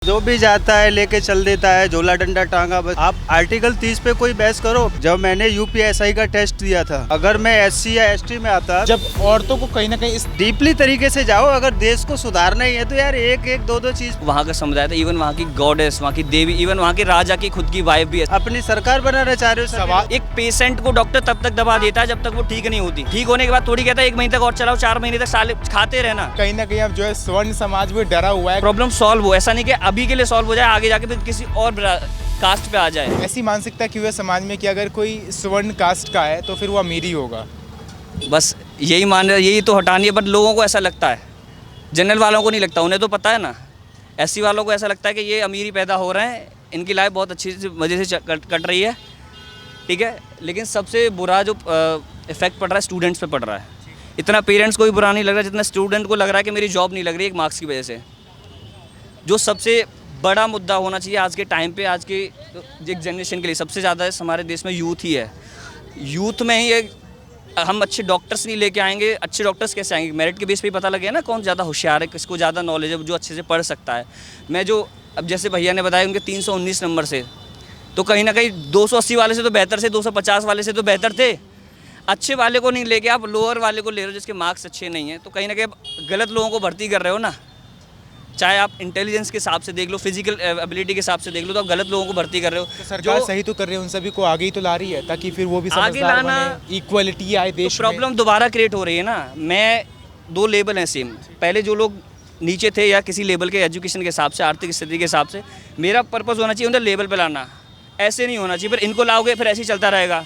जो भी जाता है लेके चल देता है, झोला डंडा टांगा बस। आप आर्टिकल 30 पे कोई बहस करो। जब मैंने यूपीएसआई का टेस्ट दिया था, अगर मैं एससी या एसटी में आता, जब औरतों को कहीं ना कहीं इस डीपली तरीके से जाओ। अगर देश को सुधारना ही है तो यार एक एक दो दो चीज। वहाँ का समुदाय था, इवन वहाँ की गॉडेस, वहाँ की देवी, इवन वहाँ के राजा की खुद की वाइफ भी है। अपनी सरकार बनाना चाह रहे हो सवाल सवाल। एक पेशेंट को डॉक्टर तब तक दवा देता है जब तक वो ठीक नहीं होती। ठीक होने के बाद थोड़ी कहता है 1 महीने तक और चलाओ, 4 महीने तक साले खाते रहना। कहीं ना कहीं अब जो है स्वर्ण समाज भी डरा हुआ है। प्रॉब्लम सॉल्व हो, ऐसा नहीं कि अभी के लिए सॉल्व हो जाए, आगे जाके फिर किसी और कास्ट पे आ जाए। ऐसी मानसिकता क्यों है समाज में कि अगर कोई स्वर्ण कास्ट का है तो फिर वो अमीर ही होगा। बस यही मान रहे, यही तो हटानी है, बट लोगों को ऐसा लगता है। जनरल वालों को नहीं लगता, उन्हें तो पता है ना। एससी वालों को ऐसा लगता है कि ये अमीरी पैदा हो रहे हैं, इनकी लाइफ बहुत अच्छी मज़े से कट रही है, ठीक है। लेकिन सबसे बुरा जो इफेक्ट पड़ रहा है स्टूडेंट्स पे पड़ रहा है। इतना पेरेंट्स को भी बुरा नहीं लग रहा जितना स्टूडेंट को लग रहा है कि मेरी जॉब नहीं लग रही एक मार्क्स की वजह से। जो सबसे बड़ा मुद्दा होना चाहिए आज के टाइम पे, आज के एक जनरेशन के लिए सबसे ज़्यादा हमारे देश में यूथ ही है। यूथ में ही हम अच्छे डॉक्टर्स नहीं लेके आएंगे। अच्छे डॉक्टर्स कैसे आएंगे? मेरिट के बेस पे ही पता लगे ना कौन ज़्यादा होशियार है, किसको ज़्यादा नॉलेज है, जो अच्छे से पढ़ सकता है। मैं जो अब जैसे भैया ने बताया उनके 319 नंबर से, तो कहीं ना कहीं 280 वाले से तो बेहतर थे, 250 वाले से तो बेहतर थे। अच्छे वाले को नहीं लेके आप लोअर वाले को ले रहे हो जिसके मार्क्स अच्छे नहीं हैं, तो कहीं ना कहीं आप गलत लोगों को भर्ती कर रहे हो ना। चाहे आप इंटेलिजेंस के हिसाब से देख लो, फिजिकल एबिलिटी के हिसाब से देख लो, तो आप गलत लोगों को भर्ती कर रहे हो। तो सरकार सही तो कर रही है, उन सभी को आगे ही तो ला रही है ताकि फिर वो भी आगे समझदार लाना, बने, इक्वलिटी आए देश में। प्रॉब्लम दोबारा क्रिएट हो रही है ना। मैं 2 लेवल हैं सेम। पहले जो लोग नीचे थे या किसी लेवल के एजुकेशन के हिसाब से, आर्थिक स्थिति के हिसाब से, मेरा पर्पज़ होना चाहिए उन्हें लेवल पे लाना। ऐसे नहीं होना चाहिए फिर इनको लाओगे फिर ऐसे ही चलता रहेगा।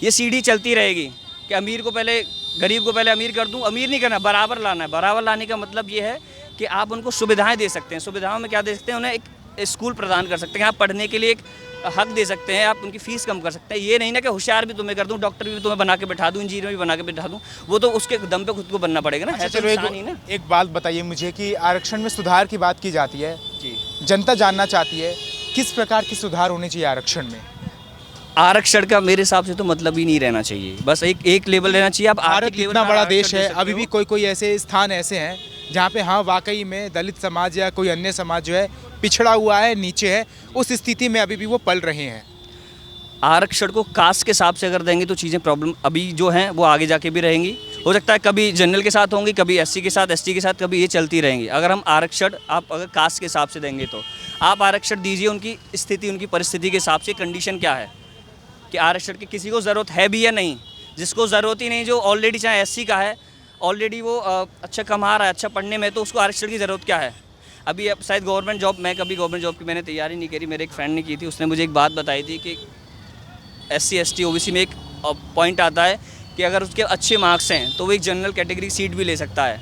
ये सीढ़ी चलती रहेगी कि अमीर को पहले, गरीब को पहले अमीर कर दूँ। अमीर नहीं करना, बराबर लाना है। बराबर लाने का मतलब ये है कि आप उनको सुविधाएं दे सकते हैं। सुविधाओं में क्या दे सकते हैं? उन्हें एक स्कूल प्रदान कर सकते हैं, आप पढ़ने के लिए एक हक दे सकते हैं, आप उनकी फ़ीस कम कर सकते हैं। ये नहीं ना कि होशियार भी तुम्हें कर दूं, डॉक्टर भी तुम्हें बना के बैठा दूं, इंजीनियर भी बना के बैठा दूं। वो तो उसके दम पे खुद को बनना पड़ेगा ना। अच्छा, है तो चलो इंसान ही ना। एक बात बताइए मुझे कि आरक्षण में सुधार की बात की जाती है, जी, जनता जानना चाहती है किस प्रकार की सुधार होने चाहिए आरक्षण में। आरक्षण का मेरे हिसाब से तो मतलब ही नहीं रहना चाहिए। बस एक लेवल रहना चाहिए। आप भारत आर्थिक लेवल इतना पर बड़ा आरक्षण देश दे है, सकते अभी हो। भी कोई ऐसे स्थान ऐसे हैं जहाँ पे हाँ वाकई में दलित समाज या कोई अन्य समाज जो है पिछड़ा हुआ है, नीचे है, उस स्थिति में अभी भी वो पल रहे हैं। आरक्षण को कास्ट के हिसाब से अगर देंगे तो चीज़ें प्रॉब्लम अभी जो हैं वो आगे जाके भी रहेंगी। हो सकता है कभी जनरल के साथ होंगी, कभी एससी के साथ, एसटी के साथ, कभी ये चलती रहेंगी। अगर हम आरक्षण आप अगर कास्ट के हिसाब से देंगे तो आप आरक्षण दीजिए उनकी स्थिति, उनकी परिस्थिति के हिसाब से। कंडीशन क्या है कि आरक्षण की किसी को ज़रूरत है भी या नहीं। जिसको ज़रूरत ही नहीं, जो ऑलरेडी चाहे एससी का है, ऑलरेडी वो अच्छा कमा रहा है, अच्छा पढ़ने में, तो उसको आरक्षण की ज़रूरत क्या है? अभी अब शायद गवर्नमेंट जॉब, मैं कभी गवर्नमेंट जॉब की मैंने तैयारी नहीं करी, मेरे एक फ्रेंड ने की थी, उसने मुझे एक बात बताई थी कि एससी एसटी ओबीसी में एक पॉइंट आता है कि अगर उसके अच्छे मार्क्स हैं तो वो एक जनरल कैटेगरी सीट भी ले सकता है।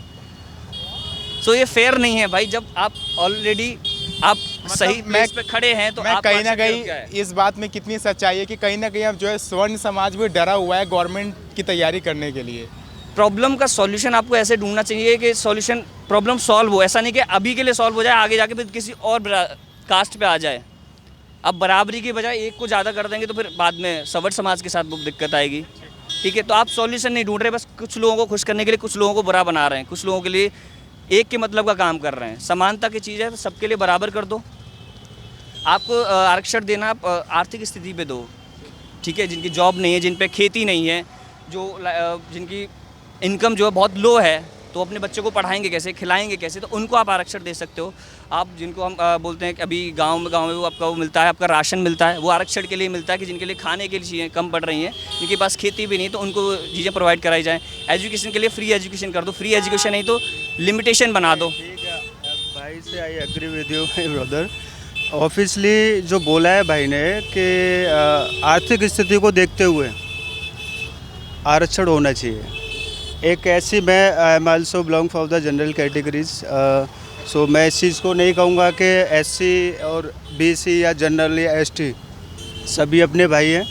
सो ये फेयर नहीं है भाई। जब आप ऑलरेडी आप सही प्लेस पे खड़े हैं तो मैं आप कहीं ना आरक्षण कहीं क्या है? इस बात में कितनी सच्चाई है कि कहीं ना कहीं अब जो है स्वर्ण समाज भी डरा हुआ है गवर्नमेंट की तैयारी करने के लिए। प्रॉब्लम का सॉल्यूशन आपको ऐसे ढूंढना चाहिए कि सॉल्यूशन प्रॉब्लम सॉल्व हो। ऐसा नहीं कि अभी के लिए सॉल्व हो जाए, आगे जाके फिर किसी और कास्ट पे आ जाए। अब बराबरी की बजाय एक को ज़्यादा कर देंगे तो फिर बाद में सवर्ण समाज के साथ बहुत दिक्कत आएगी, ठीक है। तो आप सॉल्यूशन नहीं ढूंढ रहे, बस कुछ लोगों को खुश करने के लिए कुछ लोगों को बुरा बना रहे हैं, कुछ लोगों के लिए एक के मतलब का काम कर रहे हैं। समानता की चीज़ है तो सबके लिए बराबर कर दो। आपको आरक्षण देना आप आर्थिक स्थिति पे दो, ठीक है। जिनकी जॉब नहीं है, जिन पे खेती नहीं है, जो जिनकी इनकम जो है बहुत लो है, तो अपने बच्चों को पढ़ाएंगे कैसे, खिलाएंगे कैसे, तो उनको आप आरक्षण दे सकते हो। आप जिनको हम बोलते हैं कि अभी गांव में वो आपका वो मिलता है, आपका राशन मिलता है, वो आरक्षण के लिए मिलता है कि जिनके लिए खाने के लिए चीज़ें कम पड़ रही हैं, जिनके पास खेती भी नहीं, तो उनको चीज़ें प्रोवाइड कराई जाएँ। एजुकेशन के लिए फ्री एजुकेशन कर दो, फ्री एजुकेशन नहीं तो लिमिटेशन बना दो। ठीक है भाई से, I agree with you my brother. Obviously जो बोला है भाई ने कि आर्थिक स्थिति को देखते हुए आरक्षण होना चाहिए। एक ऐसी, मैं I am also belong for the general categories, so मैं इस चीज़ को नहीं कहूँगा कि एससी और बीसी या जनरल या एसटी सभी अपने भाई हैं।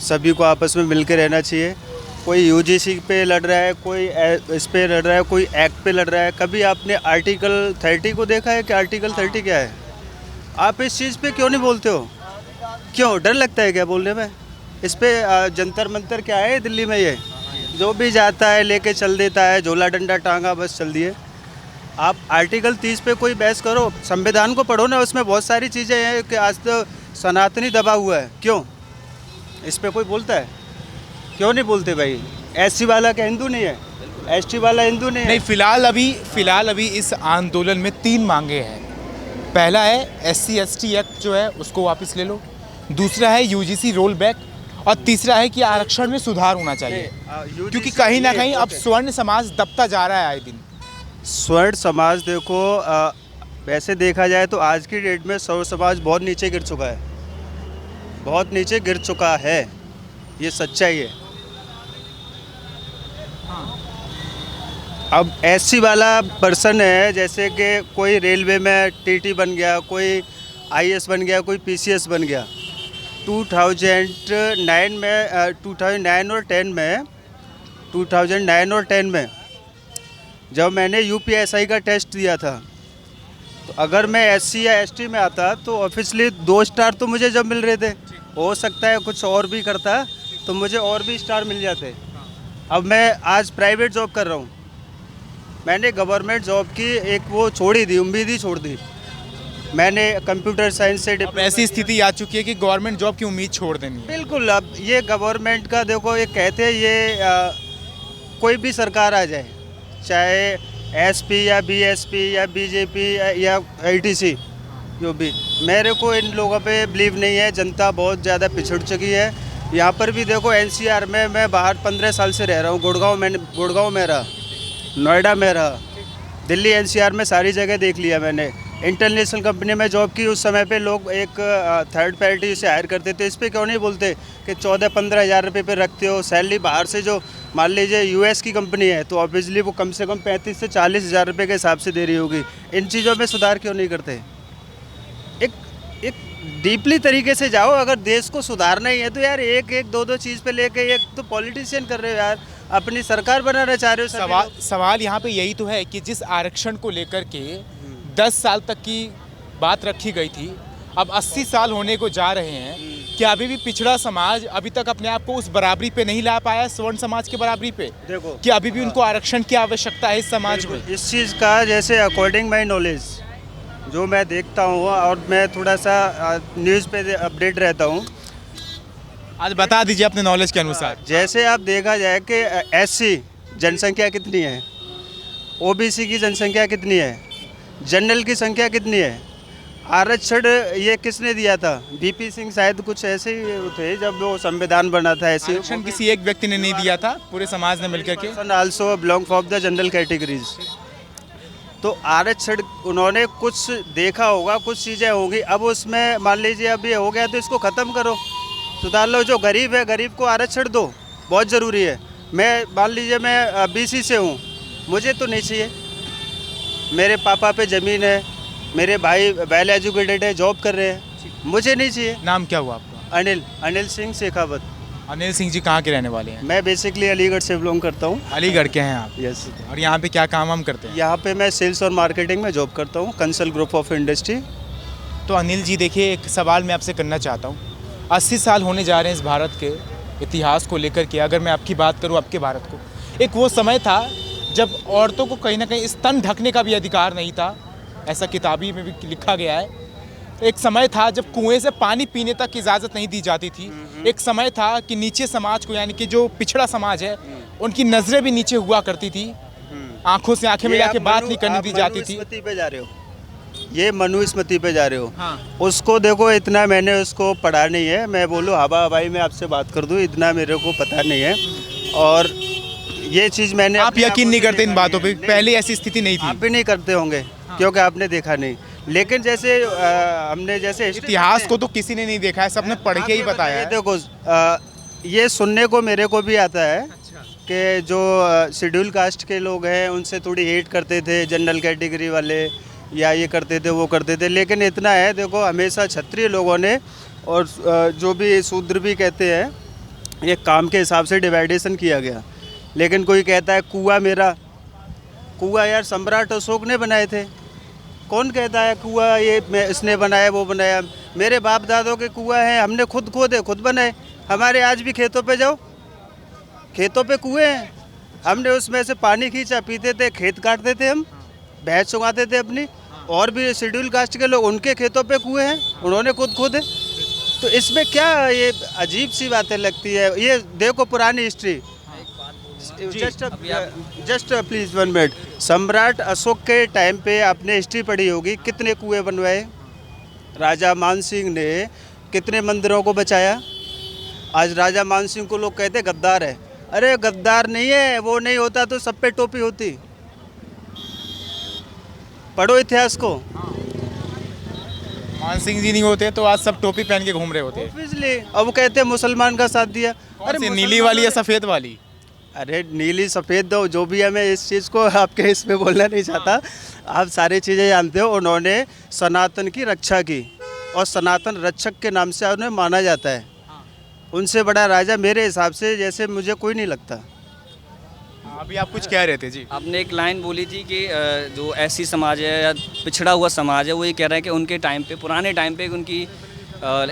सभी को आपस में मिलकर रहना चाहिए। कोई यूजीसी पे लड़ रहा है, कोई इस पे लड़ रहा है, कोई एक्ट पे लड़ रहा है। कभी आपने आर्टिकल 30 को देखा है कि आर्टिकल 30 क्या है? आप इस चीज़ पे क्यों नहीं बोलते हो? क्यों डर लगता है क्या बोलने में? इस पे जंतर मंतर क्या है दिल्ली में? ये जो भी जाता है लेके चल देता है, झोला डंडा टांगा बस चल दिए। आप आर्टिकल 30 पे कोई बहस करो, संविधान को पढ़ो ना, उसमें बहुत सारी चीज़ें हैं कि आज तो सनातनी दबा हुआ है। क्यों इस पे कोई बोलता है? क्यों नहीं बोलते भाई? एससी वाला क्या हिंदू नहीं है? एसटी वाला हिंदू नहीं है? नहीं, फिलहाल अभी इस आंदोलन में 3 मांगे हैं। पहला है SC/ST एक्ट जो है उसको वापस ले लो, दूसरा है UGC रोल बैक, और तीसरा है कि आरक्षण में सुधार होना चाहिए। क्योंकि कहीं ना कहीं अब स्वर्ण समाज दबता जा रहा है आए दिन। स्वर्ण समाज देखो, वैसे देखा जाए तो आज की डेट में स्वर्ण समाज बहुत नीचे गिर चुका है, बहुत नीचे गिर चुका है, ये सच्चाई है। अब एससी वाला पर्सन है, जैसे कि कोई रेलवे में टीटी बन गया, कोई आईएएस बन गया, कोई पीसीएस बन गया। 2009 में 2009 और 10 में जब मैंने यूपीएसआई का टेस्ट दिया था, तो अगर मैं एससी या एसटी में आता तो ऑब्वियसली 2 स्टार तो मुझे जब मिल रहे थे, हो सकता है कुछ और भी करता तो मुझे और भी स्टार मिल जाते। अब मैं आज प्राइवेट जॉब कर रहा हूँ, मैंने गवर्नमेंट जॉब की एक वो छोड़ी दी, उम्मीद ही छोड़ दी। मैंने कंप्यूटर साइंस से अब ऐसी स्थिति आ चुकी है कि गवर्नमेंट जॉब की उम्मीद छोड़ देनी है। बिल्कुल। अब ये गवर्नमेंट का देखो, ये कहते हैं ये कोई भी सरकार आ जाए, चाहे एसपी या बीएसपी या बीजेपी या आईटीसी, जो भी, मेरे को इन लोगों पे बिलीव नहीं है। जनता बहुत ज़्यादा पिछड़ चुकी है। यहाँ पर भी देखो एनसीआर में मैं बाहर 15 साल से रह रहा हूँ। गुड़गांव में रहा, नोएडा में रहा, दिल्ली एनसीआर में सारी जगह देख लिया मैंने। इंटरनेशनल कंपनी में जॉब की, उस समय पे लोग एक थर्ड पार्टी से हायर करते थे। इस पे क्यों नहीं बोलते कि 14-15 हज़ार रुपये पे रखते हो सैलरी? बाहर से जो मान लीजिए यूएस की कंपनी है तो ऑब्वियसली वो कम से कम 35 से 40 हज़ार रुपये के हिसाब से दे रही होगी। इन चीज़ों में सुधार क्यों नहीं करते? एक डीपली तरीके से जाओ। अगर देश को सुधारना ही है तो यार एक दो चीज़ पे लेके, एक तो पॉलिटिशियन कर रहे हो यार, अपनी सरकार बनाना चाह रहे हो। सवाल यहाँ पे यही तो है कि जिस आरक्षण को लेकर के 10 साल तक की बात रखी गई थी, अब 80 साल होने को जा रहे हैं, क्या अभी भी पिछड़ा समाज अभी तक अपने आप को उस बराबरी पे नहीं ला पाया, स्वर्ण समाज की बराबरी पे? देखो कि अभी भी उनको आरक्षण की आवश्यकता है इस समाज में। इस चीज़ का, जैसे अकॉर्डिंग माई नॉलेज जो मैं देखता हूँ, और मैं थोड़ा सा न्यूज़ पे अपडेट रहता हूँ। आज बता दीजिए अपने नॉलेज के अनुसार। जैसे आप देखा जाए कि एससी जनसंख्या कितनी है, ओबीसी की जनसंख्या कितनी है, जनरल की संख्या कितनी है, आरक्षण ये किसने दिया था? बीपी सिंह शायद, कुछ ऐसे ही थे जब वो संविधान बना था। ऐसे आरक्षण किसी एक व्यक्ति ने नहीं दिया था, पूरे समाज ने मिलकर के। Also belong from the general categories. तो आरक्षण उन्होंने कुछ देखा होगा, कुछ चीज़ें होंगी। अब उसमें मान लीजिए अब ये हो गया तो इसको ख़त्म करो, सुधार लो। जो गरीब है, गरीब को आरक्षण दो, बहुत ज़रूरी है। मैं मान लीजिए मैं बीसी से हूँ, मुझे तो नहीं चाहिए। मेरे पापा पे ज़मीन है, मेरे भाई वेल एजुकेटेड है, जॉब कर रहे हैं, मुझे नहीं चाहिए। नाम क्या हुआ आपका? अनिल सिंह शेखावत। अनिल सिंह जी कहाँ के रहने वाले हैं? मैं बेसिकली अलीगढ़ से बिलोंग करता हूँ। अलीगढ़ के हैं आप? यस। और यहाँ पे क्या काम हम करते हैं? यहाँ पे मैं सेल्स और मार्केटिंग में जॉब करता हूँ, कंसल ग्रुप ऑफ इंडस्ट्री। तो अनिल जी देखिए, एक सवाल मैं आपसे करना चाहता हूँ। 80 साल होने जा रहे हैं इस भारत के इतिहास को लेकर के। अगर मैं आपकी बात करूँ, आपके भारत को, एक वो समय था जब औरतों को कहीं ना कहीं स्तन ढकने का भी अधिकार नहीं था, ऐसा किताबी में भी लिखा गया है। एक समय था जब कुएं से पानी पीने तक की इजाज़त नहीं दी जाती थी। एक समय था कि नीचे समाज को, यानी कि जो पिछड़ा समाज है, उनकी नज़रें भी नीचे हुआ करती थी, आंखों से आंखें मिला के बात नहीं करने दी जाती थी। पे जा रहे हो, ये मनुस्मृति पे जा रहे हो। हाँ। उसको देखो, इतना मैंने उसको पढ़ा नहीं है। मैं बोलूँ हवा हवाई में आपसे बात कर दूँ, इतना मेरे को पता नहीं है। और ये चीज़ मैंने, आप यकीन नहीं करते इन बातों पे? पहले ऐसी स्थिति नहीं थी। आप भी नहीं करते होंगे क्योंकि आपने देखा नहीं। लेकिन जैसे हमने जैसे इतिहास को तो किसी ने नहीं देखा है, सबने पढ़ के ही बताया है। देखो ये सुनने को मेरे को भी आता है कि जो शेड्यूल कास्ट के लोग हैं उनसे थोड़ी हेट करते थे, जनरल कैटेगरी वाले, या ये करते थे वो करते थे। लेकिन इतना है, देखो हमेशा क्षत्रिय लोगों ने, और जो भी शूद्र भी कहते हैं, ये काम के हिसाब से डिवाइडेशन किया गया। लेकिन कोई कहता है कुआं मेरा, कुआं यार सम्राट अशोक ने बनाए थे। कौन कहता है कुआं ये इसने बनाया वो बनाया? मेरे बाप दादों के कुआं हैं, हमने खुद खोदे, खुद बनाए। हमारे आज भी खेतों पे जाओ, खेतों पे कुएं हैं, हमने उसमें से पानी खींचा, पीते थे, खेत काटते थे हम। भैंस चुगाते थे अपनी, और भी शेड्यूल कास्ट के लोग, उनके खेतों पे कुएं हैं, उन्होंने खुद खोदे। तो इसमें क्या ये अजीब सी बातें लगती है। ये देखो पुरानी हिस्ट्री, जस्ट प्लीज 1 मिनट। सम्राट अशोक के टाइम पे आपने हिस्ट्री पढ़ी होगी, कितने कुएं बनवाए, राजा मान सिंह ने कितने मंदिरों को बचाया। आज राजा मान सिंह को लोग कहते गद्दार है, अरे गद्दार नहीं है, वो नहीं होता तो सब पे टोपी होती। पढ़ो इतिहास को। मान सिंह जी नहीं होते तो आज सब टोपी पहन के घूम रहे होते। ऑब्वियसली। अब वो कहते हैं मुसलमान का साथ दिया। अरे नीली वाली या सफ़ेद वाली? अरे नीली सफ़ेद दो जो भी है, मैं इस चीज़ को आपके इसमें बोलना नहीं चाहता। आप सारी चीज़ें जानते हो। उन्होंने सनातन की रक्षा की और सनातन रक्षक के नाम से उन्हें माना जाता है। उनसे बड़ा राजा मेरे हिसाब से जैसे मुझे कोई नहीं लगता। अभी आप कुछ कह रहे थे जी। आपने एक लाइन बोली थी कि जो ऐसी समाज है या पिछड़ा हुआ समाज है, वो ये कह रहे हैं कि उनके टाइम पे, पुराने टाइम पे उनकी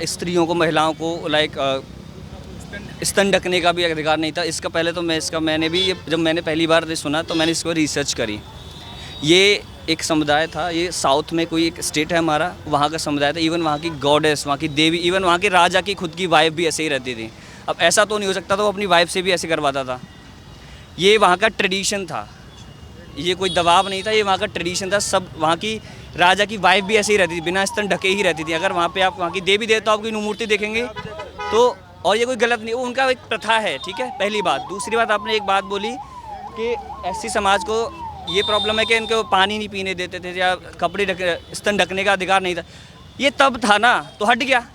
स्त्रियों को, महिलाओं को लाइक स्तन ढकने का भी अधिकार नहीं था। इसका पहले तो मैंने भी जब मैंने पहली बार ये सुना तो मैंने इसको रिसर्च करी। ये एक समुदाय था, ये साउथ में कोई एक स्टेट है हमारा, वहाँ का समुदाय था। इवन वहाँ की गॉडेस, वहाँ की देवी, इवन वहाँ के राजा की खुद की वाइफ भी ऐसे ही रहती थी। अब ऐसा तो नहीं हो सकता था वो अपनी वाइफ से भी ऐसे करवाता था। ये वहाँ का ट्रेडिशन था, ये कोई दबाव नहीं था, ये वहाँ का ट्रेडिशन था। सब वहाँ की राजा की वाइफ भी ऐसे ही रहती थी, बिना स्तन ढके ही रहती थी। अगर वहाँ पे आप वहाँ की देवी देवताओं की मूर्ति देखेंगे तो, और ये कोई गलत नहीं, वो उनका एक प्रथा है, ठीक है, पहली बात। दूसरी बात, आपने एक बात बोली कि एससी समाज को ये प्रॉब्लम है कि इनको पानी नहीं पीने देते थे या कपड़े स्तन ढकने का अधिकार नहीं था। ये तब था ना, तो हट गया।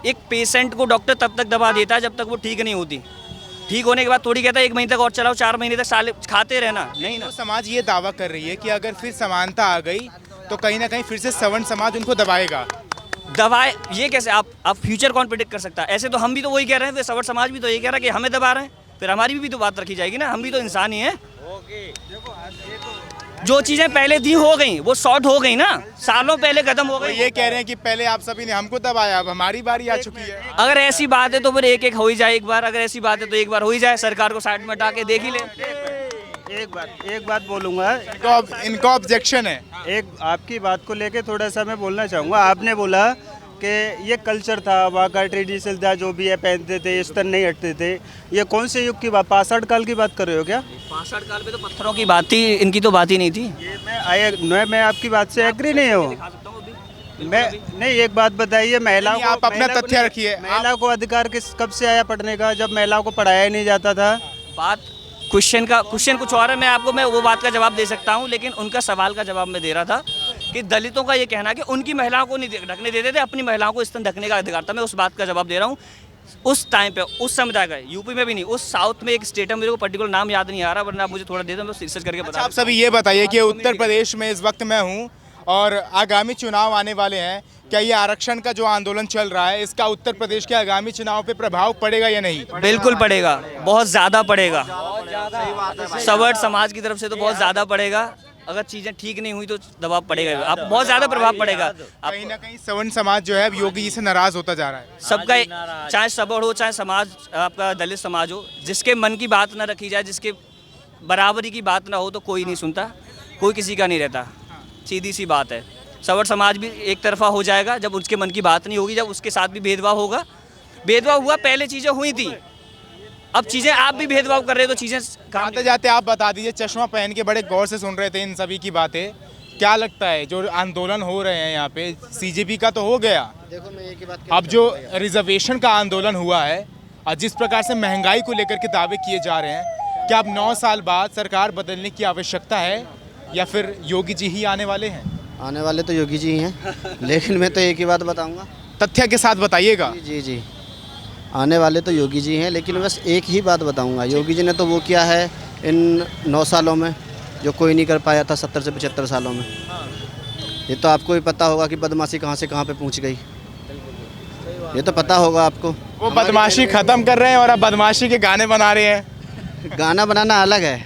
एक पेशेंट को डॉक्टर तब तक दवा देता है जब तक वो ठीक नहीं होती। ठीक होने के बाद थोड़ी कहता है 1 महीने तक और चलाओ, 4 महीने तक साल खाते रहना, नहीं ना। तो समाज ये दावा कर रही है कि अगर फिर समानता आ गई तो कहीं ना कहीं फिर से सवर्ण समाज उनको दबाएगा। दबाए ये कैसे? आप फ्यूचर कौन प्रेडिक्ट कर सकता है? ऐसे तो हम भी तो वही कह रहे हैं, फिर सवर्ण समाज भी तो यही कह रहा है कि हमें दबा रहे हैं, फिर हमारी भी तो बात रखी जाएगी ना। हम भी तो इंसान ही हैं। जो चीज़ें पहले दी हो गई वो शॉर्ट हो गई ना, सालों पहले खत्म हो तो गई। ये कह रहे हैं कि पहले आप सभी ने हमको दबाया, अब हमारी बारी आ चुकी है। अगर ऐसी बात है तो फिर एक हो ही जाए एक बार। अगर ऐसी बात है तो एक बार हो ही जाए, सरकार को साइड में हटा के देख ही ले। एक बात बोलूँगा, इनको ऑब्जेक्शन है। एक आपकी बात को लेके थोड़ा सा मैं बोलना चाहूँगा। आपने बोला कि ये कल्चर था, वहाँ का ट्रेडिशनल था, जो भी है पहनते थे, स्तन नहीं हटते थे। ये कौन से युग की बात, 65 काल की बात कर रहे हो क्या? 65 काल में तो पत्थरों की बात थी, इनकी तो बात ही नहीं थी। ये मैं आपकी बात से एग्री नहीं हूँ। मैं नहीं, एक बात बताइए, महिलाओं को, आप अपना तथ्य रखिए। महिला को अधिकार कब से आया पढ़ने का, जब महिलाओं को पढ़ाया ही नहीं जाता था? बात क्वेश्चन कुछ और है। मैं वो बात का जवाब दे सकता हूँ, लेकिन उनका सवाल का जवाब मैं दे रहा था कि दलितों का ये कहना है कि उनकी महिलाओं को नहीं ढकने देते थे, अपनी महिलाओं को स्तन ढकने का अधिकार था। मैं उस बात का जवाब दे रहा हूँ। उस टाइम पे उस समुदाय का, यूपी में भी नहीं, उस साउथ में एक स्टेट है, मेरे को पर्टिकुलर नाम याद नहीं आ रहा, वरना आप मुझे थोड़ा दे दो, मैं रिसर्च करके बता। आप सभी ये बताइए कि उत्तर प्रदेश में इस वक्त मैं हूँ और आगामी चुनाव आने वाले हैं, क्या ये आरक्षण का जो आंदोलन चल रहा है इसका उत्तर प्रदेश के आगामी चुनाव पे प्रभाव पड़ेगा या नहीं? बिल्कुल पड़ेगा, बहुत ज़्यादा पड़ेगा। सवर्ण समाज की तरफ से तो बहुत ज़्यादा पड़ेगा। अगर चीज़ें ठीक नहीं हुई तो दबाव पड़ेगा, आप बहुत ज़्यादा प्रभाव पड़ेगा। कहीं ना कहीं सवर्ण समाज जो है अब योगी जी से नाराज होता जा रहा है। सबका, चाहे सवर्ण हो चाहे समाज आपका दलित समाज हो, जिसके मन की बात ना रखी जाए, जिसके बराबरी की बात ना हो तो कोई नहीं सुनता, कोई किसी का नहीं रहता। सीधी सी बात है। सवर्ण समाज भी एक तरफा हो जाएगा जब उसके मन की बात नहीं होगी, जब उसके साथ भी भेदभाव होगा। भेदभाव हुआ, पहले चीज़ें हुई थी, अब चीज़ें आप भी भेदभाव कर रहे हो तो चीज़ें आते जाते आप बता दीजिए, चश्मा पहन के बड़े गौर से सुन रहे थे इन सभी की बातें, क्या लगता है जो आंदोलन हो रहे हैं यहाँ पे, सीजेपी का तो हो गया, देखो मैं एक ही बात अब जो रिजर्वेशन का आंदोलन हुआ है और जिस प्रकार से महंगाई को लेकर के दावे किए जा रहे हैं, क्या अब 9 साल बाद सरकार बदलने की आवश्यकता है या फिर योगी जी ही आने वाले हैं? आने वाले तो योगी जी ही हैं, लेकिन मैं तो एक ही बात बताऊंगा, तथ्य के साथ बताइएगा। जी जी, आने वाले तो योगी जी हैं, लेकिन बस एक ही बात बताऊंगा, योगी जी ने तो वो किया है इन 9 सालों में जो कोई नहीं कर पाया था 70 से 75 सालों में। ये तो आपको भी पता होगा कि बदमाशी कहाँ से कहाँ पे पहुँच गई, ये तो पता होगा आपको। वो बदमाशी खत्म कर रहे हैं और अब बदमाशी के गाने बना रहे हैं। गाना बनाना अलग है,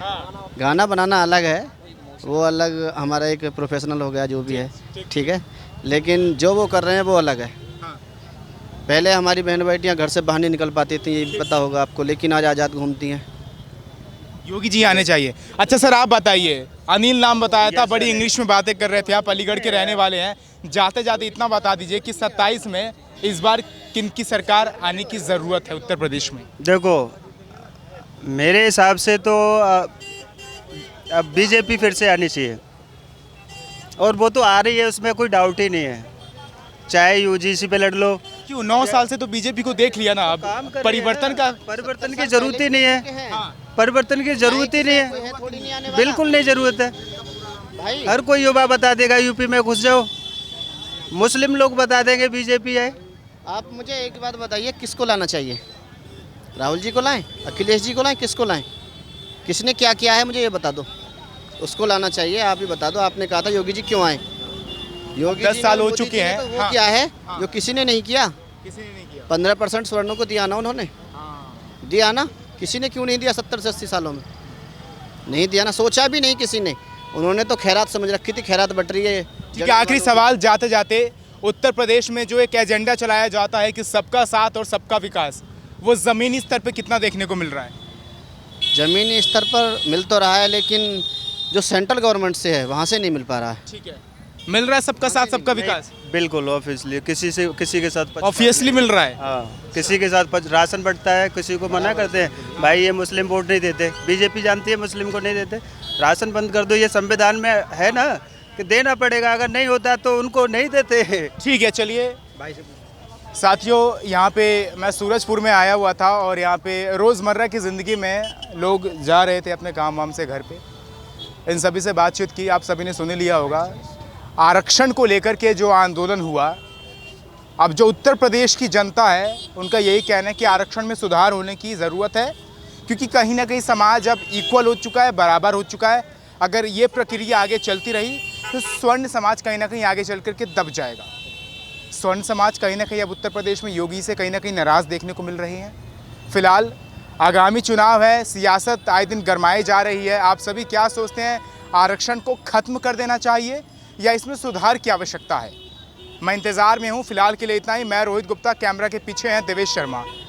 गाना बनाना अलग है, वो अलग हमारा एक प्रोफेशनल हो गया जो भी है, ठीक है, लेकिन जो वो कर रहे हैं वो अलग है। पहले हमारी बहन बेटियां घर से बाहर नहीं निकल पाती थी, ये भी पता होगा आपको, लेकिन आज आज़ाद घूमती हैं। योगी जी आने चाहिए। अच्छा सर आप बताइए, अनिल नाम बताया था, बड़ी इंग्लिश में बातें कर रहे थे, आप अलीगढ़ के रहने वाले हैं, जाते जाते इतना बता दीजिए कि 27 में इस बार किनकी सरकार आने की ज़रूरत है उत्तर प्रदेश में? देखो मेरे हिसाब से तो अब बीजेपी फिर से आनी चाहिए, और वो तो आ रही है, उसमें कोई डाउट ही नहीं है। चाहे यूजीसी पे लड़ लो, क्यों 9 साल से तो बीजेपी को देख लिया ना, अब काम कर रही है परिवर्तन ना। का परिवर्तन की जरूरत ही नहीं है, हाँ, परिवर्तन की जरूरत ही नहीं है, बिल्कुल नहीं जरूरत है। भाई हर कोई युवा बता देगा यूपी में घुस जाओ, मुस्लिम लोग बता देंगे बीजेपी है। आप मुझे एक बात बताइए, किसको लाना चाहिए? राहुल जी को लाएं, अखिलेश जी को लाएं, किसको लाएं? किसने क्या किया है मुझे ये बता दो, उसको लाना चाहिए। आप ही बता दो, आपने कहा था योगी जी क्यों आए? योगी 10 जी साल ने, हो मोदी चुके जी ने हैं, तो वो हाँ। क्या है हाँ। जो किसी ने नहीं किया? किसी ने नहीं किया। 15% स्वर्णों को दिया ना उन्होंने, हाँ। दिया ना? किसी ने क्यों नहीं दिया 70 से 80 सालों में? नहीं दिया ना, सोचा भी नहीं किसी ने। उन्होंने तो खैरात समझ रखी थी, खैरात बट रही है। ठीक है, आखिरी सवाल जाते जाते, उत्तर प्रदेश में जो एक एजेंडा चलाया जाता है कि सबका साथ और सबका विकास, वो ज़मीनी स्तर पे कितना देखने को मिल रहा है? ज़मीनी स्तर पर मिल तो रहा है, लेकिन जो सेंट्रल गवर्नमेंट से है वहाँ से नहीं मिल पा रहा है। ठीक है, मिल रहा है सबका साथ सबका विकास, बिल्कुल ऑब्वियसली, किसी के साथ ऑब्वियसली मिल रहा है। हाँ, किसी के साथ राशन बंटता है, किसी को मना करते हैं भाई ये मुस्लिम वोट नहीं देते, बीजेपी जानती है मुस्लिम को नहीं देते, राशन बंद कर दो, ये संविधान में है ना कि देना पड़ेगा, अगर नहीं होता तो उनको नहीं देते। ठीक है, चलिए साथियों, यहाँ पे मैं सूरजपुर में आया हुआ था और यहाँ पे रोज़मर्रा की ज़िंदगी में लोग जा रहे थे अपने काम वाम से घर पे, इन सभी से बातचीत की, आप सभी ने सुन लिया होगा। आरक्षण को लेकर के जो आंदोलन हुआ, अब जो उत्तर प्रदेश की जनता है उनका यही कहना है कि आरक्षण में सुधार होने की ज़रूरत है, क्योंकि कहीं ना कहीं समाज अब इक्वल हो चुका है, बराबर हो चुका है। अगर ये प्रक्रिया आगे चलती रही तो स्वर्ण समाज कहीं ना कहीं आगे चल कर के दब जाएगा। स्वर्ण समाज कहीं ना कहीं अब उत्तर प्रदेश में योगी से कहीं ना कहीं नाराज़ देखने को मिल रही हैं। फिलहाल आगामी चुनाव है, सियासत आए दिन गरमाई जा रही है। आप सभी क्या सोचते हैं, आरक्षण को ख़त्म कर देना चाहिए या इसमें सुधार की आवश्यकता है? मैं इंतज़ार में हूँ। फिलहाल के लिए इतना ही। मैं रोहित गुप्ता, कैमरा के पीछे हैं देवेश शर्मा।